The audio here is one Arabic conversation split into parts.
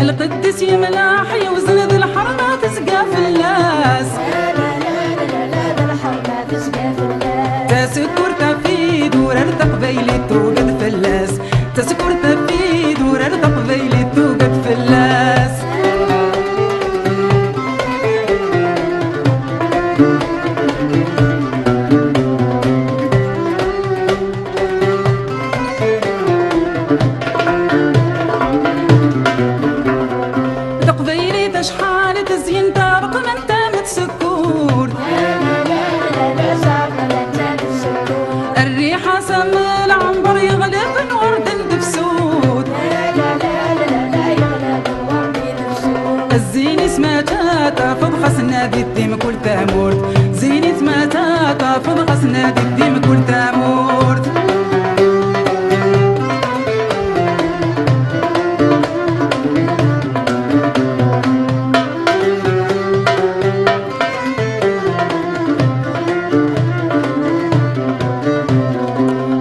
القدس يملاحي وزند الحرمة تسقى في اللاس تسكر تفيد وررتق بيلي توقد في اللاس تسكر تفيد وررتق بيلي توقد في اللاس تقبيلي تشحال تزين طابق من تامت سكور الريحة سما العنبر يغلب الورد دفسود الزين سماتا تافض خسنا دي الديم كل تامورت زين سماتا تافض خسنا دي الديم كل تامورت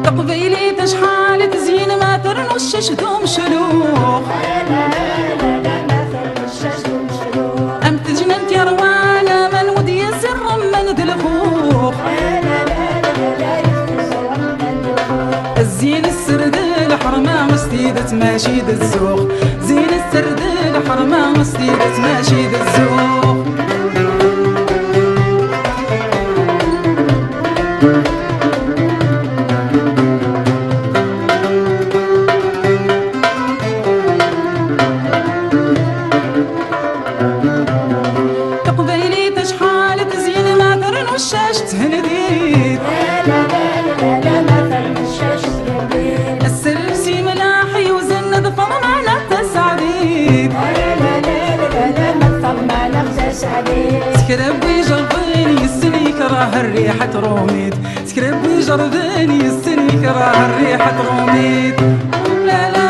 تقبيلي تشحال تزين ما ترنوشش دوم شلوخ أم تجننت يا روانا من ودي سر من دلخوخ الزين السرد الحرمة مستيدة ماشي الزوخ زين السرد الحرمة مستيدة ماشي الزوخ تقبيلي تشحال تزين ما ترنوشاش تهنديد السلسي ملاحي وزند فضمعنا تسعديد سكربي جربيني السني كراه الريحة روميد سكربي جربيني السني كراه الريحة روميد لا لا